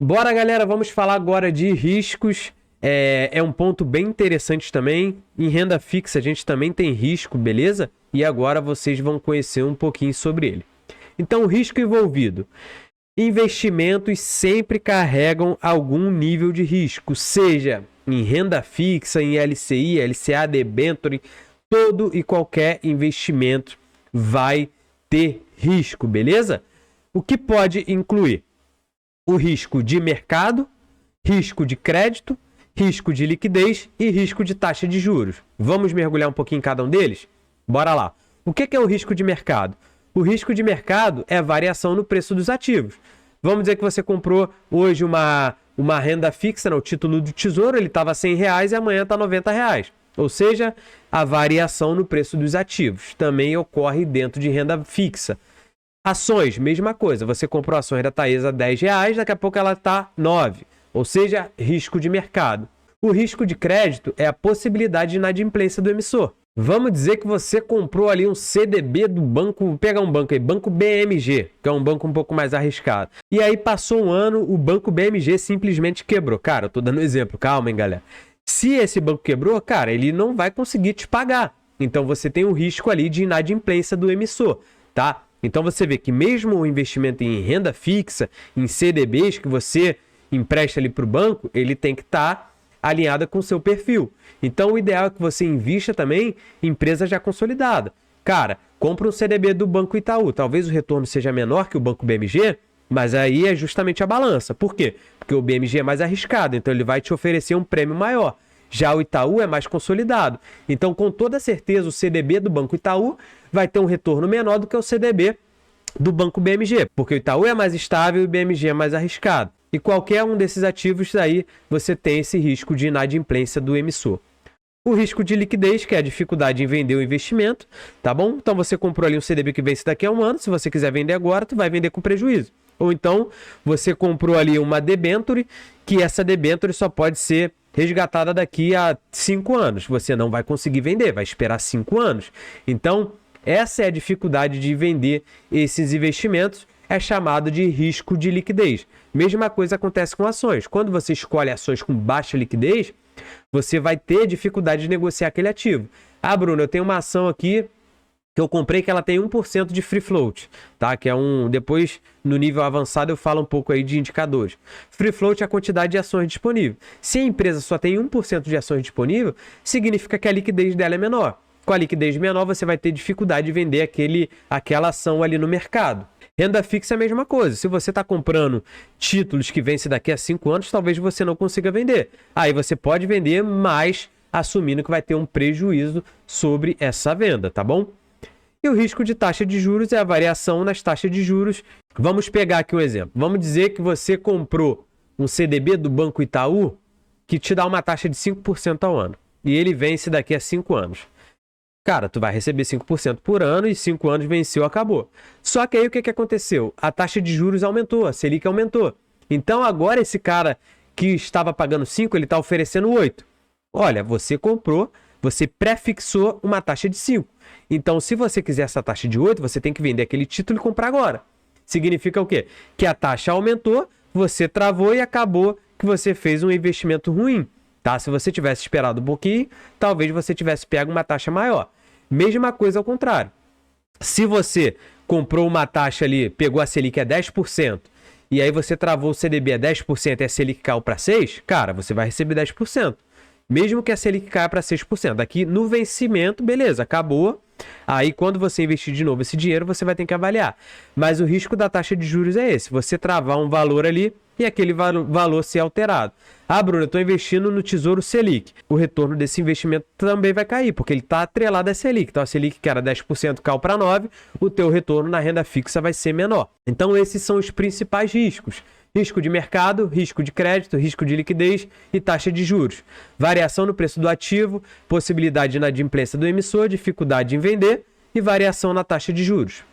Bora, galera, vamos falar agora de riscos. É um ponto bem interessante também. Em renda fixa a gente também tem risco, beleza? E agora vocês vão conhecer um pouquinho sobre ele. Então, o risco envolvido. Investimentos sempre carregam algum nível de risco, seja em renda fixa, em LCI, LCA, debênture, todo e qualquer investimento vai ter risco, beleza? O que pode incluir? O risco de mercado, risco de crédito, risco de liquidez e risco de taxa de juros. Vamos mergulhar um pouquinho em cada um deles? Bora lá. O que é o risco de mercado? O risco de mercado é a variação no preço dos ativos. Vamos dizer que você comprou hoje uma renda fixa, o título do Tesouro, ele estava R$100 e amanhã está R$90. Ou seja, a variação no preço dos ativos também ocorre dentro de renda fixa. Ações, mesma coisa. Você comprou ações da Taesa a R$10, daqui a pouco ela está R$9. Ou seja, risco de mercado. O risco de crédito é a possibilidade de inadimplência do emissor. Vamos dizer que você comprou ali um CDB do banco, vou pegar um banco aí, Banco BMG, que é um banco um pouco mais arriscado. E aí passou um ano, o Banco BMG simplesmente quebrou. Cara, eu tô dando um exemplo, calma, hein, galera. Se esse banco quebrou, cara, ele não vai conseguir te pagar. Então você tem um risco ali de inadimplência do emissor, tá? Então você vê que mesmo o investimento em renda fixa, em CDBs que você empresta ali para o banco, ele tem que estar alinhado com o seu perfil. Então o ideal é que você invista também em empresa já consolidada. Cara, compra um CDB do Banco Itaú. Talvez o retorno seja menor que o Banco BMG, mas aí é justamente a balança. Por quê? Porque o BMG é mais arriscado, então ele vai te oferecer um prêmio maior. Já o Itaú é mais consolidado. Então, com toda certeza, o CDB do Banco Itaú vai ter um retorno menor do que o CDB do Banco BMG, porque o Itaú é mais estável e o BMG é mais arriscado. E qualquer um desses ativos aí, você tem esse risco de inadimplência do emissor. O risco de liquidez, que é a dificuldade em vender o investimento, tá bom? Então, você comprou ali um CDB que vence daqui a um ano, se você quiser vender agora, tu vai vender com prejuízo. Ou então, você comprou ali uma debênture, que essa debênture só pode ser resgatada daqui a 5 anos. Você não vai conseguir vender, vai esperar 5 anos. Então, essa é a dificuldade de vender esses investimentos, é chamado de risco de liquidez. Mesma coisa acontece com ações. Quando você escolhe ações com baixa liquidez, você vai ter dificuldade de negociar aquele ativo. Ah, Bruno, eu tenho uma ação aqui que eu comprei que ela tem 1% de free float, tá? Que é depois, no nível avançado, eu falo um pouco aí de indicadores. Free float é a quantidade de ações disponível. Se a empresa só tem 1% de ações disponível, significa que a liquidez dela é menor. Com a liquidez menor, você vai ter dificuldade de vender aquela ação ali no mercado. Renda fixa é a mesma coisa. Se você está comprando títulos que vencem daqui a 5 anos, talvez você não consiga vender. Aí você pode vender, mas assumindo que vai ter um prejuízo sobre essa venda, tá bom? E o risco de taxa de juros é a variação nas taxas de juros. Vamos pegar aqui um exemplo. Vamos dizer que você comprou um CDB do Banco Itaú que te dá uma taxa de 5% ao ano. E ele vence daqui a 5 anos. Cara, tu vai receber 5% por ano e 5 anos venceu, acabou. Só que aí o que aconteceu? A taxa de juros aumentou, a Selic aumentou. Então agora esse cara que estava pagando 5, ele está oferecendo 8. Olha, você comprou, você prefixou uma taxa de 5. Então, se você quiser essa taxa de 8, você tem que vender aquele título e comprar agora. Significa o quê? Que a taxa aumentou, você travou e acabou que você fez um investimento ruim. Tá? Se você tivesse esperado um pouquinho, talvez você tivesse pego uma taxa maior. Mesma coisa ao contrário. Se você comprou uma taxa ali, pegou a Selic a 10%, e aí você travou o CDB a 10% e a Selic caiu para 6%, cara, você vai receber 10%. Mesmo que a Selic caia para 6%. Aqui no vencimento, beleza, acabou. Aí quando você investir de novo esse dinheiro, você vai ter que avaliar. Mas o risco da taxa de juros é esse. Você travar um valor ali e aquele valor ser alterado. Ah, Bruno, eu estou investindo no Tesouro Selic. O retorno desse investimento também vai cair, porque ele está atrelado à Selic. Então a Selic, que era 10%, caiu para 9%, o teu retorno na renda fixa vai ser menor. Então esses são os principais riscos. Risco de mercado, risco de crédito, risco de liquidez e taxa de juros. Variação no preço do ativo, possibilidade de inadimplência do emissor, dificuldade em vender e variação na taxa de juros.